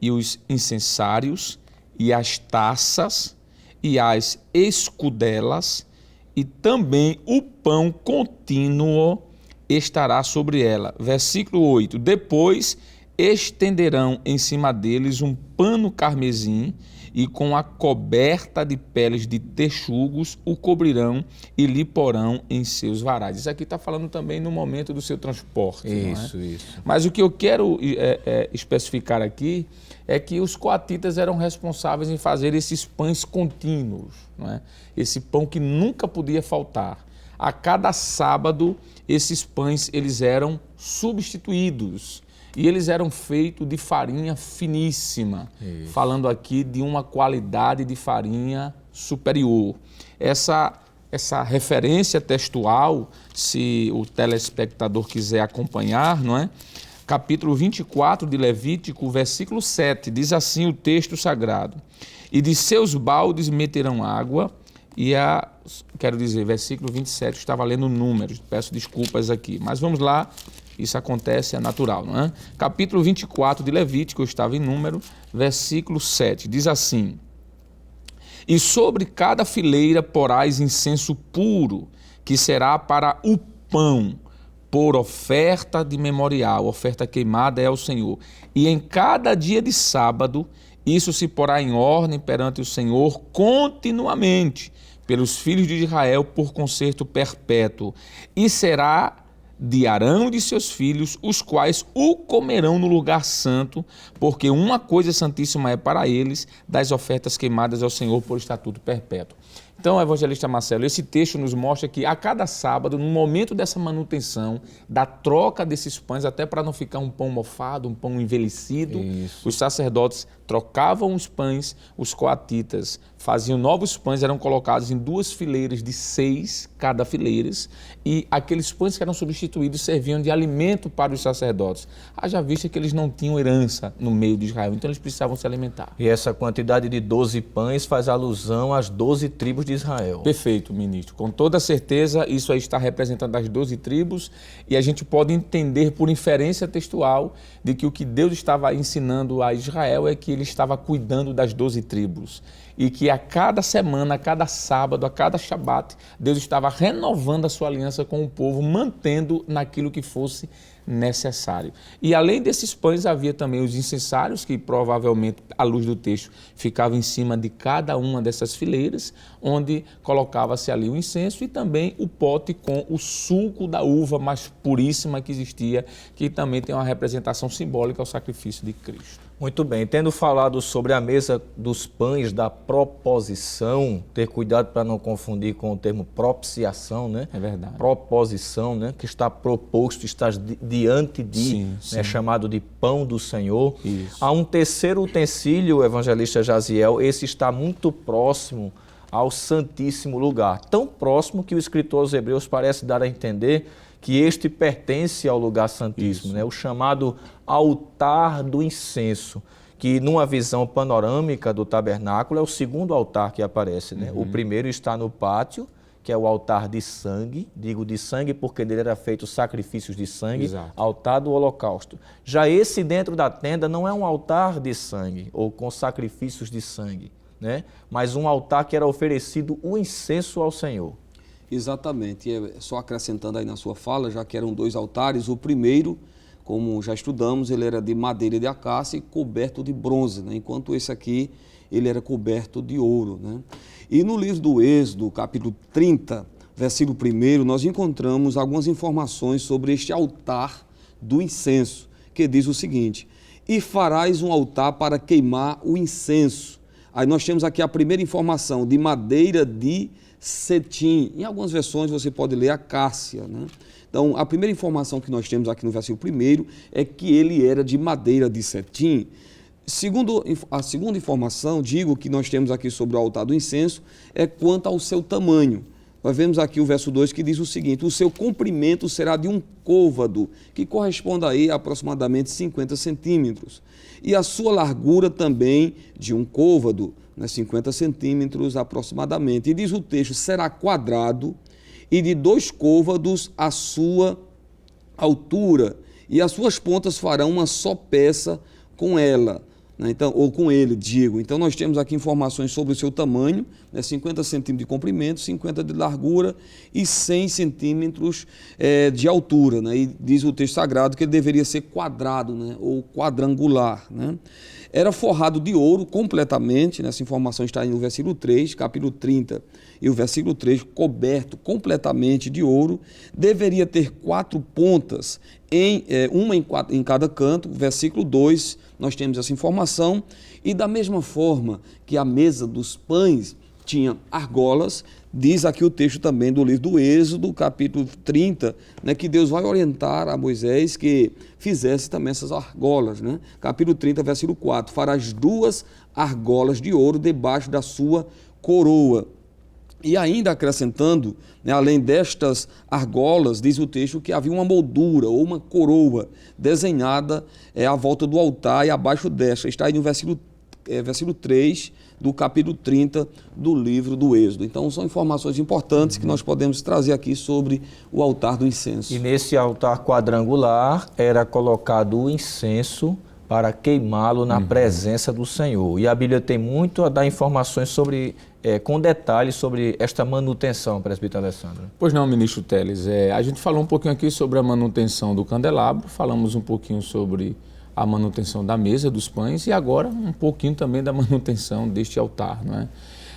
D: e os incensários e as taças e as escudelas, e também o pão contínuo estará sobre ela. Versículo 8. Depois estenderão em cima deles um pano carmesim, e com a coberta de peles de texugos o cobrirão e lhe porão em seus varais. Isso aqui está falando também no momento do seu transporte.
A: Isso,
D: não é?
A: isso.
D: Mas o que eu quero especificar aqui é que os coatitas eram responsáveis em fazer esses pães contínuos, não é? Esse pão que nunca podia faltar. A cada sábado, esses pães eles eram substituídos. E eles eram feitos de farinha finíssima, falando aqui de uma qualidade de farinha superior. Essa referência textual, se o telespectador quiser acompanhar, não é? Capítulo 24 de Levítico, versículo 7, diz assim o texto sagrado: e de seus baldes meterão água, versículo 27, eu estava lendo Números, peço desculpas aqui, mas vamos lá. Isso acontece, é natural, não é? Capítulo 24 de Levítico, eu estava em Número, versículo 7, diz assim: e sobre cada fileira porás incenso puro, que será para o pão, por oferta de memorial, oferta queimada é ao Senhor. E em cada dia de sábado, isso se porá em ordem perante o Senhor continuamente, pelos filhos de Israel, por concerto perpétuo, e será de Arão e de seus filhos, os quais o comerão no lugar santo, porque uma coisa santíssima é para eles, das ofertas queimadas ao Senhor por estatuto perpétuo. Então, evangelista Marcelo, esse texto nos mostra que a cada sábado, no momento dessa manutenção, da troca desses pães, até para não ficar um pão mofado, um pão envelhecido, os sacerdotes trocavam os pães, os coatitas faziam novos pães, eram colocados em 2 fileiras de 6 cada fileiras, e aqueles pães que eram substituídos serviam de alimento para os sacerdotes. Haja vista que eles não tinham herança no meio de Israel, então eles precisavam se alimentar.
A: E essa quantidade de 12 pães faz alusão às 12 tribos de Israel.
D: Perfeito, ministro. Com toda certeza, isso aí está representando as 12 tribos, e a gente pode entender por inferência textual de que o que Deus estava ensinando a Israel é que ele estava cuidando das 12 tribos. E que a cada semana, a cada sábado, a cada shabat, Deus estava renovando a sua aliança com o povo, mantendo naquilo que fosse necessário. E além desses pães, havia também os incensários, que provavelmente, à luz do texto, ficavam em cima de cada uma dessas fileiras, onde colocava-se ali o incenso, e também o pote com o suco da uva mais puríssima que existia, que também tem uma representação simbólica ao sacrifício de Cristo.
A: Muito bem, tendo falado sobre a mesa dos pães da proposição, ter cuidado para não confundir com o termo propiciação, né?
D: É verdade.
A: Proposição, né? Que está proposto, está diante de,
D: sim,
A: né? Chamado de pão do Senhor.
D: Isso.
A: Há um terceiro utensílio, evangelista Jaziel, esse está muito próximo ao Santíssimo Lugar, tão próximo que o escritor aos Hebreus parece dar a entender que este pertence ao lugar santíssimo, né? O chamado altar do incenso, que numa visão panorâmica do tabernáculo é o segundo altar que aparece, né? O primeiro está no pátio, que é o altar de sangue, digo de sangue porque dele era feito sacrifícios de sangue,
D: Exato.
A: Altar do holocausto. Já esse dentro da tenda não é um altar de sangue ou com sacrifícios de sangue, né? Mas um altar que era oferecido o incenso ao Senhor.
C: Exatamente. Só acrescentando aí na sua fala, já que eram 2 altares, o primeiro, como já estudamos, ele era de madeira de acácia e coberto de bronze, né? Enquanto esse aqui, ele era coberto de ouro, né? E no livro do Êxodo, capítulo 30, versículo 1, nós encontramos algumas informações sobre este altar do incenso, que diz o seguinte: e farás um altar para queimar o incenso. Aí nós temos aqui a primeira informação, de madeira de cetim. Em algumas versões você pode ler acácia, né? Então, a primeira informação que nós temos aqui no versículo 1 é que ele era de madeira de cetim. A segunda informação, digo, que nós temos aqui sobre o altar do incenso, é quanto ao seu tamanho. Nós vemos aqui o verso 2 que diz o seguinte: o seu comprimento será de um côvado, que corresponde aí a aproximadamente 50 centímetros. E a sua largura também de um côvado, né, 50 centímetros aproximadamente. E diz o texto, será quadrado e de 2 côvados a sua altura, e as suas pontas farão uma só peça com ela, né? Então, ou com ele, digo. Então, nós temos aqui informações sobre o seu tamanho, né? 50 centímetros de comprimento, 50 de largura e 100 centímetros de altura, né? E diz o texto sagrado que ele deveria ser quadrado, né? Ou quadrangular, né? Era forrado de ouro completamente, né? Essa informação está aí no versículo 3, capítulo 30, e o versículo 3, coberto completamente de ouro. Deveria ter 4 pontas, uma em cada canto. Versículo 2, nós temos essa informação. E da mesma forma que a mesa dos pães tinha argolas, diz aqui o texto também do livro do Êxodo, capítulo 30, né, que Deus vai orientar a Moisés que fizesse também essas argolas, né? Capítulo 30, versículo 4, farás 2 argolas de ouro debaixo da sua coroa. E ainda acrescentando, né, além destas argolas, diz o texto que havia uma moldura ou uma coroa desenhada à volta do altar e abaixo desta. Está aí no versículo 3 do capítulo 30 do livro do Êxodo. Então, são informações importantes que nós podemos trazer aqui sobre o altar do incenso.
A: E nesse altar quadrangular era colocado o incenso para queimá-lo na presença do Senhor. E a Bíblia tem muito a dar informações sobre, com detalhes sobre esta manutenção, presbítero Alessandro.
D: Pois não, ministro Teles. A gente falou um pouquinho aqui sobre a manutenção do candelabro, falamos um pouquinho sobre a manutenção da mesa dos pães e agora um pouquinho também da manutenção deste altar, não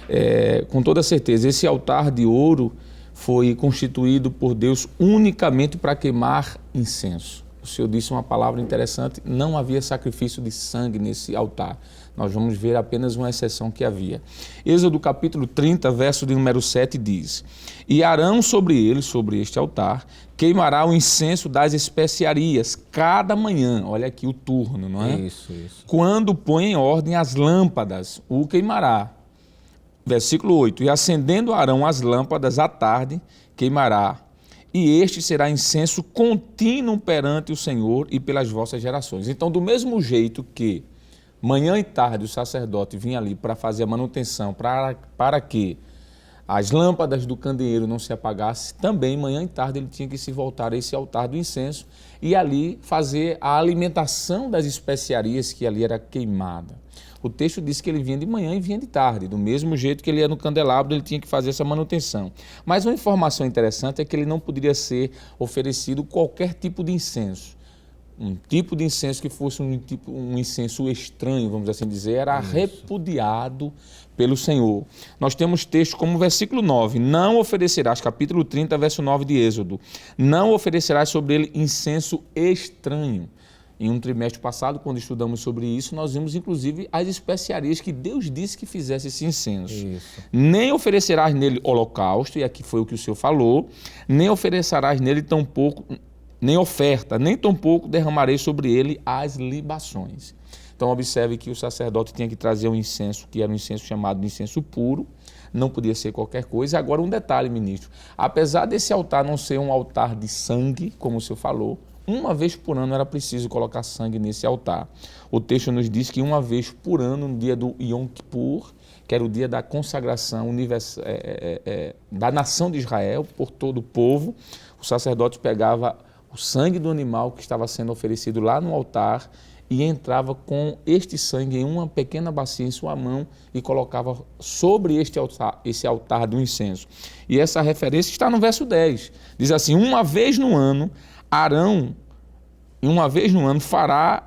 D: é? Com toda certeza, esse altar de ouro foi constituído por Deus unicamente para queimar incenso. O Senhor disse uma palavra interessante, não havia sacrifício de sangue nesse altar. Nós vamos ver apenas uma exceção que havia. Êxodo capítulo 30, verso de número 7 diz: e Arão sobre ele, sobre este altar, queimará o incenso das especiarias cada manhã. Olha aqui o turno, não é?
A: Isso.
D: Quando põe em ordem as lâmpadas, o queimará. Versículo 8, e acendendo Arão as lâmpadas à tarde, queimará. E este será incenso contínuo perante o Senhor e pelas vossas gerações. Então, do mesmo jeito que manhã e tarde o sacerdote vinha ali para fazer a manutenção, para que as lâmpadas do candeeiro não se apagassem, também manhã e tarde ele tinha que se voltar a esse altar do incenso e ali fazer a alimentação das especiarias que ali era queimada. O texto diz que ele vinha de manhã e vinha de tarde, do mesmo jeito que ele ia no candelabro, ele tinha que fazer essa manutenção. Mas uma informação interessante é que ele não poderia ser oferecido qualquer tipo de incenso. Um tipo de incenso que fosse um incenso estranho, vamos assim dizer, era repudiado pelo Senhor. Nós temos texto como o versículo 9, não oferecerás, capítulo 30, verso 9 de Êxodo, não oferecerás sobre ele incenso estranho. Em um trimestre passado, quando estudamos sobre isso, nós vimos inclusive as especiarias que Deus disse que fizesse esse incenso. Isso. Nem oferecerás nele holocausto, e aqui foi o que o Senhor falou, nem oferecerás nele tampouco, nem oferta, nem tampouco derramarei sobre ele as libações. Então observe que o sacerdote tinha que trazer um incenso, que era um incenso chamado de incenso puro, não podia ser qualquer coisa. Agora um detalhe, ministro, apesar desse altar não ser um altar de sangue, como o Senhor falou, uma vez por ano era preciso colocar sangue nesse altar. O texto nos diz que uma vez por ano, no dia do Yom Kippur, que era o dia da consagração da nação de Israel, por todo o povo, o sacerdote pegava o sangue do animal que estava sendo oferecido lá no altar e entrava com este sangue em uma pequena bacia em sua mão e colocava sobre esse altar do incenso. E essa referência está no verso 10. Diz assim: uma vez no ano, Arão fará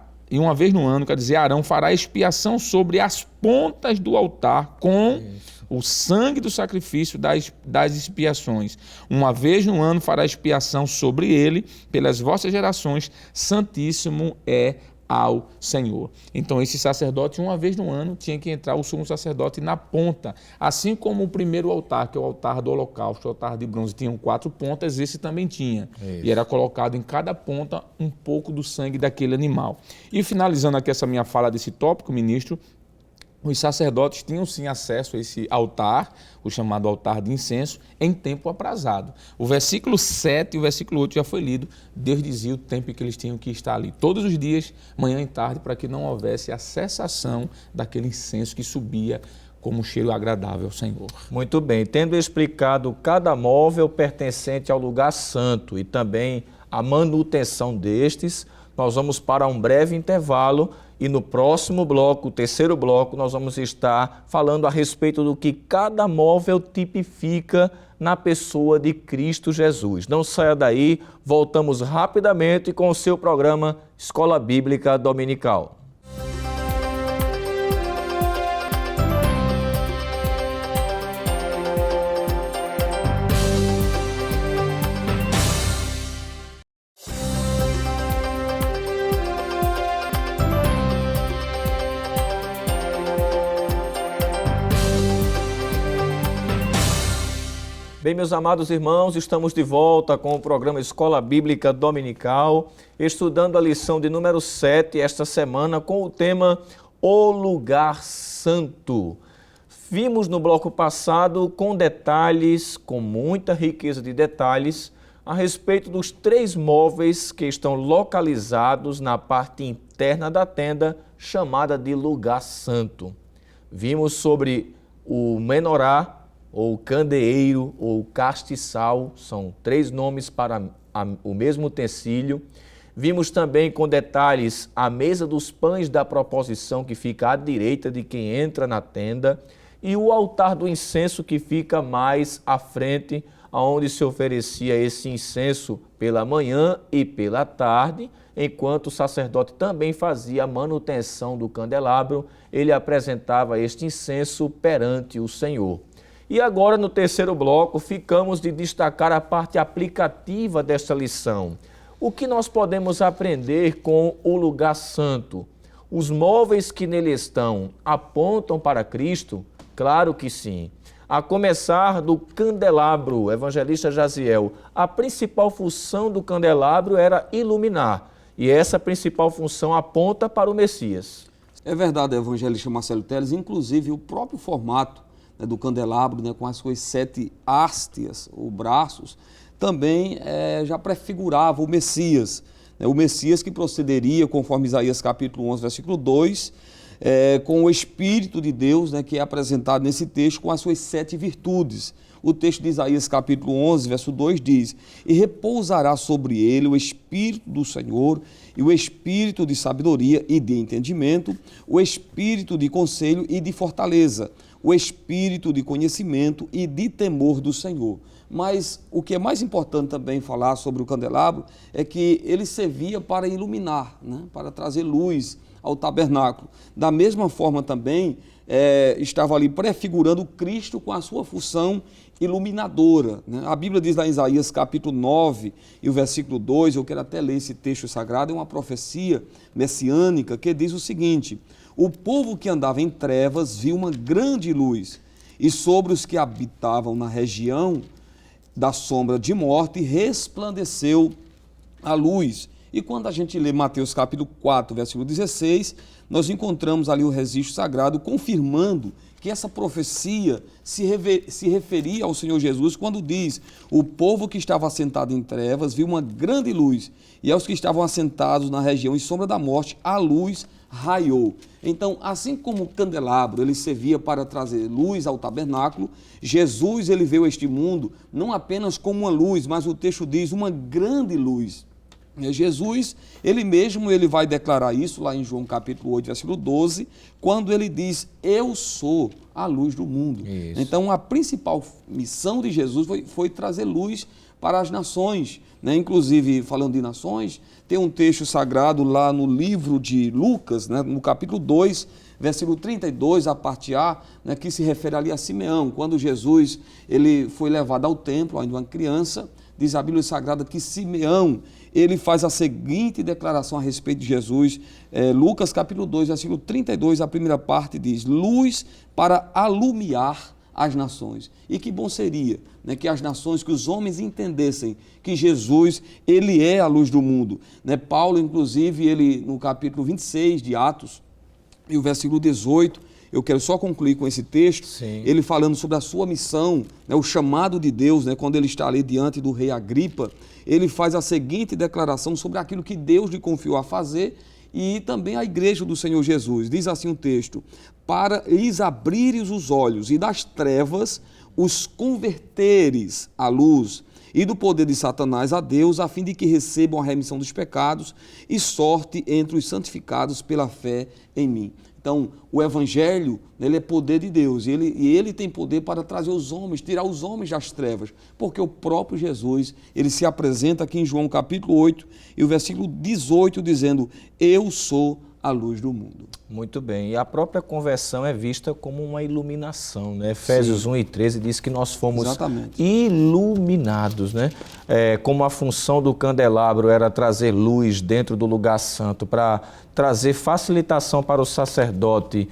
D: expiação sobre as pontas do altar com o sangue do sacrifício das expiações. Uma vez no ano fará expiação sobre ele pelas vossas gerações, santíssimo é ao Senhor. Então esse sacerdote, uma vez no ano, tinha que entrar o sumo sacerdote na ponta. Assim como o primeiro altar, que é o altar do holocausto, o altar de bronze, tinham 4 pontas, esse também tinha. E era colocado em cada ponta um pouco do sangue daquele animal. E finalizando aqui essa minha fala desse tópico, ministro, os sacerdotes tinham sim acesso a esse altar, o chamado altar de incenso, em tempo aprazado. O versículo 7 e o versículo 8 já foi lido. Deus dizia o tempo em que eles tinham que estar ali, todos os dias, manhã e tarde, para que não houvesse a cessação daquele incenso que subia como um cheiro agradável ao Senhor.
A: Muito bem, tendo explicado cada móvel pertencente ao lugar santo e também a manutenção destes, nós vamos para um breve intervalo e no próximo bloco, o terceiro bloco, nós vamos estar falando a respeito do que cada móvel tipifica na pessoa de Cristo Jesus. Não saia daí, voltamos rapidamente com o seu programa Escola Bíblica Dominical. Bem, meus amados irmãos, estamos de volta com o programa Escola Bíblica Dominical, estudando a lição de número 7 esta semana com o tema O Lugar Santo. Vimos no bloco passado com detalhes, com muita riqueza de detalhes, a respeito dos 3 móveis que estão localizados na parte interna da tenda, chamada de Lugar Santo. Vimos sobre o menorá, ou candeeiro, ou castiçal, são 3 nomes para o mesmo utensílio. Vimos também com detalhes a mesa dos pães da proposição, que fica à direita de quem entra na tenda, e o altar do incenso, que fica mais à frente, onde se oferecia esse incenso pela manhã e pela tarde, enquanto o sacerdote também fazia a manutenção do candelabro, ele apresentava este incenso perante o Senhor. E agora, no terceiro bloco, ficamos de destacar a parte aplicativa desta lição. O que nós podemos aprender com o lugar santo? Os móveis que nele estão apontam para Cristo? Claro que sim. A começar do candelabro, evangelista Jaziel, a principal função do candelabro era iluminar. E essa principal função aponta para o Messias.
C: É verdade, evangelista Marcelo Teles, inclusive o próprio formato do candelabro, com as suas 7 hastes, ou braços, também já prefigurava o Messias. O Messias que procederia, conforme Isaías capítulo 11, versículo 2, com o Espírito de Deus, que é apresentado nesse texto com as suas 7 virtudes. O texto de Isaías capítulo 11, verso 2 diz: e repousará sobre ele o Espírito do Senhor, e o Espírito de sabedoria e de entendimento, o Espírito de conselho e de fortaleza, o Espírito de conhecimento e de temor do Senhor. Mas o que é mais importante também falar sobre o candelabro é que ele servia para iluminar, para trazer luz ao tabernáculo. Da mesma forma também estava ali prefigurando Cristo com a sua função iluminadora. A Bíblia diz lá em Isaías capítulo 9 e o versículo 2, eu quero até ler esse texto sagrado, é uma profecia messiânica que diz o seguinte: o povo que andava em trevas viu uma grande luz, e sobre os que habitavam na região da sombra de morte resplandeceu a luz. E quando a gente lê Mateus capítulo 4, versículo 16, nós encontramos ali o registro sagrado confirmando que essa profecia se referia ao Senhor Jesus quando diz: o povo que estava assentado em trevas viu uma grande luz, e aos que estavam assentados na região e sombra da morte, a luz raiou. Então, assim como o candelabro ele servia para trazer luz ao tabernáculo, Jesus ele veio a este mundo não apenas como uma luz, mas o texto diz uma grande luz. Jesus, ele vai declarar isso lá em João capítulo 8, versículo 12, quando ele diz, eu sou a luz do mundo.
A: Isso.
C: Então, a principal missão de Jesus foi trazer luz para as nações, né? Inclusive, falando de nações, tem um texto sagrado lá no livro de Lucas, né? No capítulo 2, versículo 32, a parte A, né? Que se refere ali a Simeão, quando Jesus ele foi levado ao templo, ainda uma criança. Diz a Bíblia Sagrada que Simeão, ele faz a seguinte declaração a respeito de Jesus, Lucas capítulo 2, versículo 32, a primeira parte diz, luz para alumiar as nações. E que bom seria, né, que as nações, que os homens entendessem que Jesus, ele é a luz do mundo. Né? Paulo, inclusive, ele no capítulo 26 de Atos, e o versículo 18, eu quero só concluir com esse texto,
A: Sim.
C: ele falando sobre a sua missão, né, o chamado de Deus, né, quando ele está ali diante do rei Agripa, ele faz a seguinte declaração sobre aquilo que Deus lhe confiou a fazer e também a igreja do Senhor Jesus. Diz assim o texto, para lhes abrires os olhos e das trevas os converteres à luz e do poder de Satanás a Deus, a fim de que recebam a remissão dos pecados e sorte entre os santificados pela fé em mim. Então, o Evangelho, ele é poder de Deus e ele tem poder para trazer os homens, tirar os homens das trevas, porque o próprio Jesus, ele se apresenta aqui em João capítulo 8 e o versículo 18 dizendo, eu sou a luz do mundo.
A: Muito bem, e a própria conversão é vista como uma iluminação, né? Efésios 1 e 13 diz que nós fomos
C: Exatamente.
A: iluminados, né? Como a função do candelabro era trazer luz dentro do lugar santo, para trazer facilitação para o sacerdote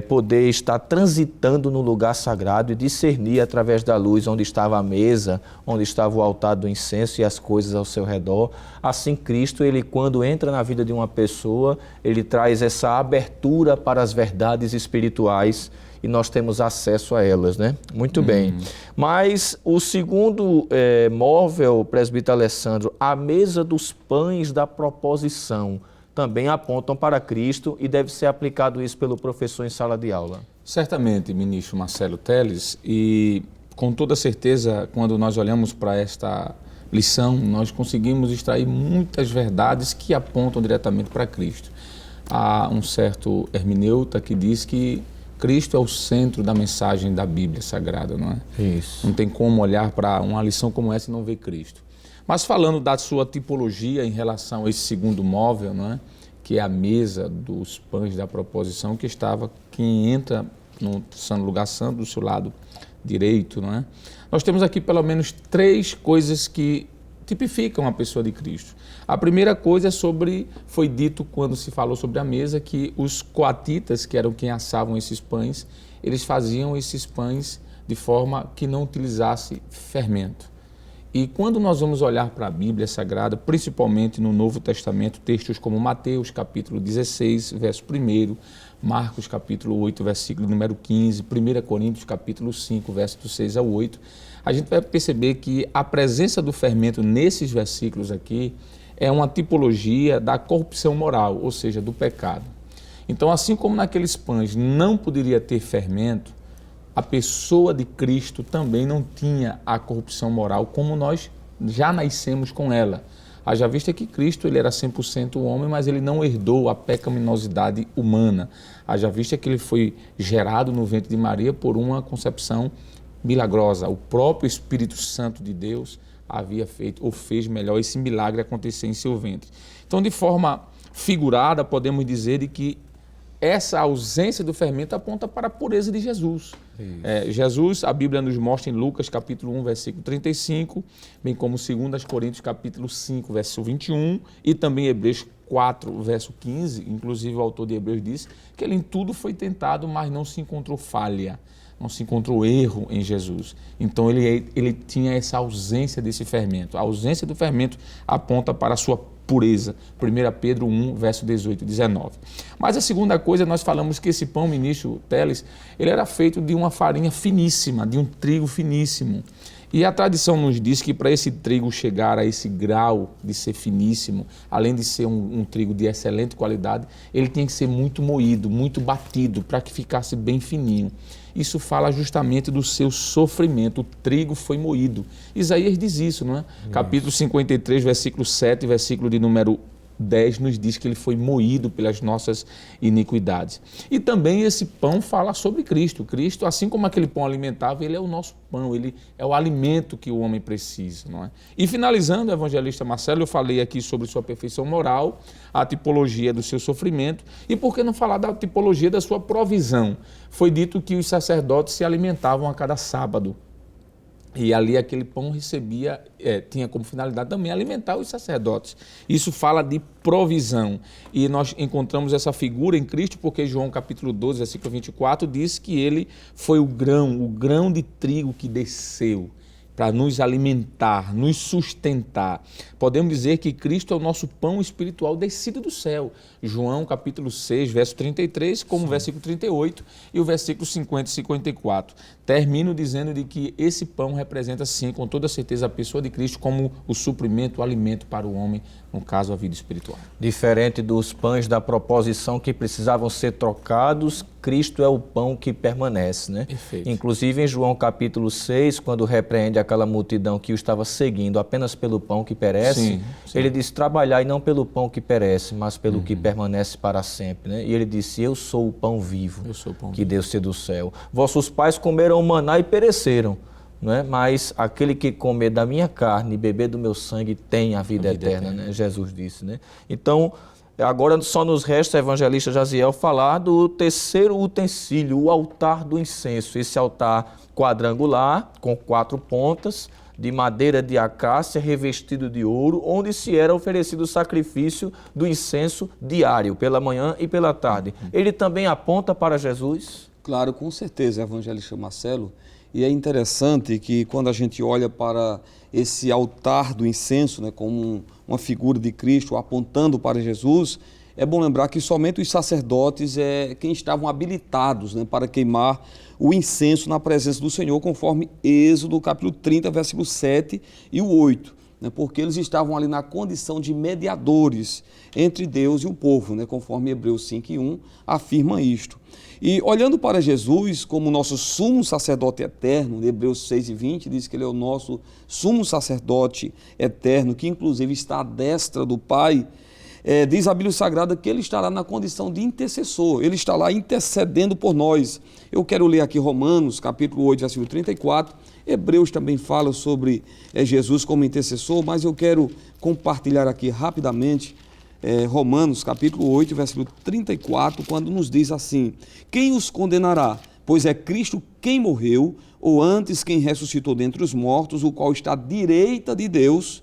A: poder estar transitando no lugar sagrado e discernir através da luz onde estava a mesa, onde estava o altar do incenso e as coisas ao seu redor. Assim, Cristo, ele quando entra na vida de uma pessoa, ele traz essa abertura para as verdades espirituais e nós temos acesso a elas, né? Muito bem. Mas o segundo móvel, presbítero Alessandro, a mesa dos pães da proposição, também apontam para Cristo e deve ser aplicado isso pelo professor em sala de aula.
D: Certamente, ministro Marcelo Teles, e com toda certeza, quando nós olhamos para esta lição, nós conseguimos extrair muitas verdades que apontam diretamente para Cristo. Há um certo hermeneuta que diz que Cristo é o centro da mensagem da Bíblia Sagrada, não é?
A: Isso.
D: Não tem como olhar para uma lição como essa e não ver Cristo. Mas falando da sua tipologia em relação a esse segundo móvel, não é? Que é a mesa dos pães da proposição, que estava, quem entra no lugar santo do seu lado direito, não é? Nós temos aqui pelo menos 3 coisas que tipificam a pessoa de Cristo. A primeira coisa foi dito quando se falou sobre a mesa, que os coatitas, que eram quem assavam esses pães, eles faziam esses pães de forma que não utilizasse fermento. E quando nós vamos olhar para a Bíblia Sagrada, principalmente no Novo Testamento, textos como Mateus, capítulo 16, verso 1, Marcos, capítulo 8, versículo número 15, 1 Coríntios, capítulo 5, verso do 6 ao 8, a gente vai perceber que a presença do fermento nesses versículos aqui é uma tipologia da corrupção moral, ou seja, do pecado. Então, assim como naqueles pães não poderia ter fermento, a pessoa de Cristo também não tinha a corrupção moral como nós já nascemos com ela. Haja vista que Cristo ele era 100% homem, mas ele não herdou a pecaminosidade humana. Haja vista que ele foi gerado no ventre de Maria por uma concepção milagrosa. O próprio Espírito Santo de Deus havia feito ou fez melhor esse milagre acontecer em seu ventre. Então, de forma figurada, podemos dizer de que essa ausência do fermento aponta para a pureza de Jesus. Jesus, a Bíblia nos mostra em Lucas capítulo 1, versículo 35, bem como 2 Coríntios capítulo 5, verso 21 e também Hebreus 4, verso 15, inclusive o autor de Hebreus diz que ele em tudo foi tentado, mas não se encontrou falha, não se encontrou erro em Jesus. Então ele tinha essa ausência desse fermento. A ausência do fermento aponta para a sua pureza. 1 Pedro 1, verso 18 e 19. Mas a segunda coisa, nós falamos que esse pão, ministro Teles, ele era feito de uma farinha finíssima, de um trigo finíssimo. E a tradição nos diz que para esse trigo chegar a esse grau de ser finíssimo, além de ser um trigo de excelente qualidade, ele tinha que ser muito moído, muito batido, para que ficasse bem fininho. isso fala justamente do seu sofrimento. O trigo foi moído. Isaías diz isso, não é? Capítulo 53, versículo 7, versículo de número 10 nos diz que ele foi moído pelas nossas iniquidades. E também esse pão fala sobre Cristo. Cristo, assim como aquele pão alimentável, ele é o nosso pão, ele é o alimento que o homem precisa, não é? E finalizando, o evangelista Marcelo, eu falei aqui sobre sua perfeição moral, a tipologia do seu sofrimento, e por que não falar da tipologia da sua provisão? Foi dito que os sacerdotes se alimentavam a cada sábado. E ali aquele pão tinha como finalidade também alimentar os sacerdotes. Isso fala de provisão. E nós encontramos essa figura em Cristo porque João capítulo 12, versículo 24, diz que ele foi o grão de trigo que desceu para nos alimentar, nos sustentar. Podemos dizer que Cristo é o nosso pão espiritual descido do céu. João capítulo 6, verso 33, como o versículo 38 e o versículo 50 e 54. Termino dizendo de que esse pão representa, sim, com toda certeza, a pessoa de Cristo como o suprimento, o alimento para o homem, no caso, a vida espiritual.
A: Diferente dos pães da proposição que precisavam ser trocados, Cristo é o pão que permanece, né?
D: Perfeito.
A: Inclusive em João capítulo 6, quando repreende aquela multidão que o estava seguindo apenas pelo pão que perece,
D: Sim.
A: ele diz, trabalhai não pelo pão que perece, mas pelo que permanece para sempre, né? E ele disse, eu sou o pão vivo,
D: Eu sou o pão
A: que desceu do céu. Vossos pais comeram maná e pereceram, não é? Mas aquele que comer da minha carne e beber do meu sangue tem a vida eterna, né? Jesus disse, né? Então, agora só nos resta, evangelista Jaziel, falar do terceiro utensílio, o altar do incenso. Esse altar quadrangular, com 4 pontas, de madeira de acácia, revestido de ouro, onde se era oferecido o sacrifício do incenso diário, pela manhã e pela tarde. Ele também aponta para Jesus?
C: Claro, com certeza, evangelista Marcelo. E é interessante que quando a gente olha para esse altar do incenso, né, como uma figura de Cristo apontando para Jesus, é bom lembrar que somente os sacerdotes quem estavam habilitados, né, para queimar o incenso na presença do Senhor, conforme Êxodo capítulo 30, versículo 7 e o 8. Né, porque eles estavam ali na condição de mediadores entre Deus e o povo, né, conforme Hebreus 5:1 afirma isto. E olhando para Jesus como nosso sumo sacerdote eterno, Hebreus 6:20 diz que ele é o nosso sumo sacerdote eterno, que inclusive está à destra do Pai, diz a Bíblia Sagrada que ele estará na condição de intercessor, ele está lá intercedendo por nós. Eu quero ler aqui Romanos, capítulo 8, versículo 34, Hebreus também fala sobre Jesus como intercessor, mas eu quero compartilhar aqui rapidamente Romanos, capítulo 8, versículo 34, quando nos diz assim, quem os condenará? Pois é Cristo quem morreu, ou antes quem ressuscitou dentre os mortos, o qual está à direita de Deus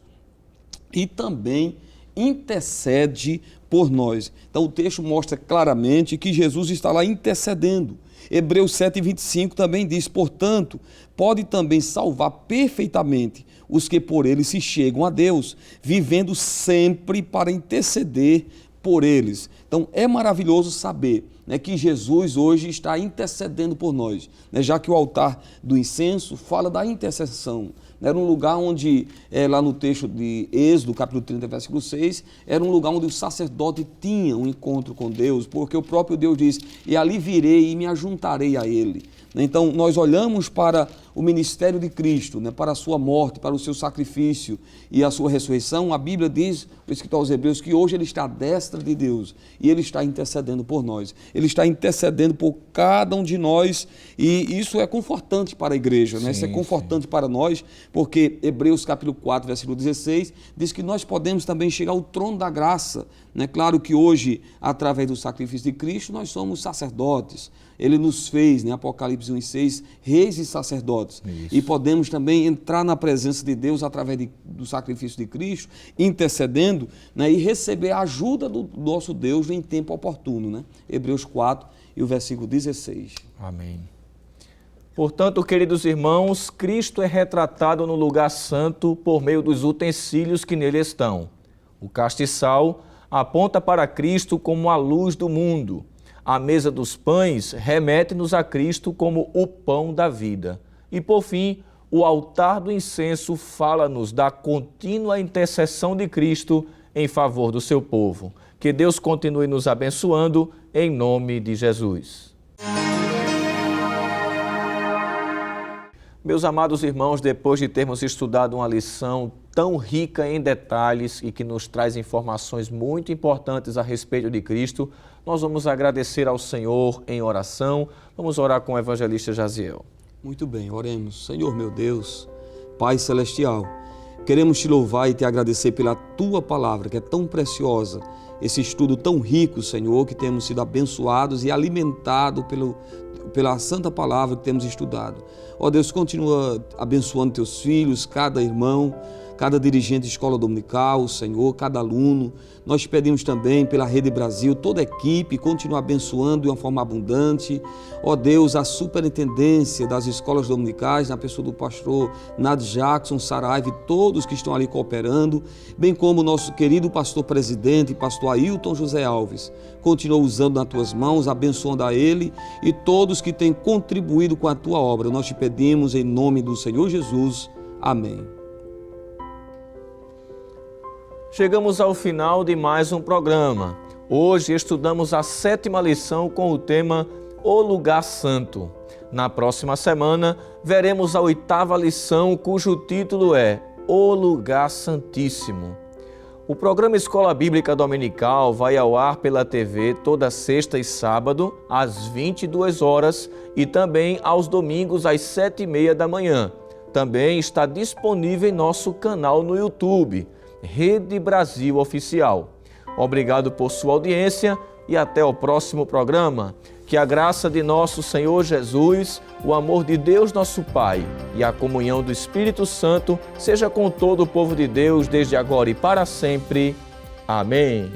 C: e também intercede por nós. Então o texto mostra claramente que Jesus está lá intercedendo. Hebreus 7:25 também diz, portanto, pode também salvar perfeitamente os que por ele se chegam a Deus, vivendo sempre para interceder por eles. Então é maravilhoso saber, né, que Jesus hoje está intercedendo por nós, né, já que o altar do incenso fala da intercessão. Era um lugar onde, lá no texto de Êxodo, capítulo 30, versículo 6, era um lugar onde o sacerdote tinha um encontro com Deus, porque o próprio Deus diz, e ali virei e me ajuntarei a ele. Então, nós olhamos para o ministério de Cristo, né, para a sua morte, para o seu sacrifício e a sua ressurreição. A Bíblia diz, o escritor aos Hebreus, que hoje ele está à destra de Deus e ele está intercedendo por nós. Ele está intercedendo por cada um de nós e isso é confortante para a igreja, né? Isso é confortante para nós, porque Hebreus capítulo 4, versículo 16, diz que nós podemos também chegar ao trono da graça. Né? Claro que hoje, através do sacrifício de Cristo, nós somos sacerdotes. Ele nos fez, né, Apocalipse 1:6, reis e sacerdotes. Isso. E podemos também entrar na presença de Deus através do sacrifício de Cristo, intercedendo, né, e receber a ajuda do nosso Deus em tempo oportuno. Né? Hebreus 4 e o versículo 16.
A: Amém. Portanto, queridos irmãos, Cristo é retratado no lugar santo por meio dos utensílios que nele estão. O castiçal aponta para Cristo como a luz do mundo. A mesa dos pães remete-nos a Cristo como o pão da vida. E, por fim, o altar do incenso fala-nos da contínua intercessão de Cristo em favor do seu povo. Que Deus continue nos abençoando, em nome de Jesus. Meus amados irmãos, depois de termos estudado uma lição tão rica em detalhes e que nos traz informações muito importantes a respeito de Cristo, nós vamos agradecer ao Senhor em oração. Vamos orar com o evangelista Jaziel.
C: Muito bem, oremos. Senhor meu Deus, Pai Celestial, queremos te louvar e te agradecer pela tua palavra, que é tão preciosa, esse estudo tão rico, Senhor, que temos sido abençoados e alimentados pela santa palavra que temos estudado. Ó Deus, continua abençoando teus filhos, cada irmão, cada dirigente de escola dominical, Senhor, cada aluno. Nós te pedimos também pela Rede Brasil, toda a equipe, continua abençoando de uma forma abundante. Ó Deus, a superintendência das escolas dominicais, na pessoa do pastor Nad Jackson, Saraiva e todos que estão ali cooperando, bem como o nosso querido pastor presidente, pastor Ailton José Alves. Continua usando nas tuas mãos, abençoando a ele e todos que têm contribuído com a tua obra. Nós te pedimos em nome do Senhor Jesus. Amém.
A: Chegamos ao final de mais um programa. Hoje estudamos a 7ª lição com o tema O Lugar Santo. Na próxima semana, veremos a 8ª lição, cujo título é O Lugar Santíssimo. O programa Escola Bíblica Dominical vai ao ar pela TV toda sexta e sábado, às 22 horas, e também aos domingos, às 7h30 da manhã. Também está disponível em nosso canal no YouTube, Rede Brasil Oficial. Obrigado por sua audiência e até o próximo programa. Que a graça de nosso Senhor Jesus, o amor de Deus nosso Pai e a comunhão do Espírito Santo seja com todo o povo de Deus desde agora e para sempre. Amém.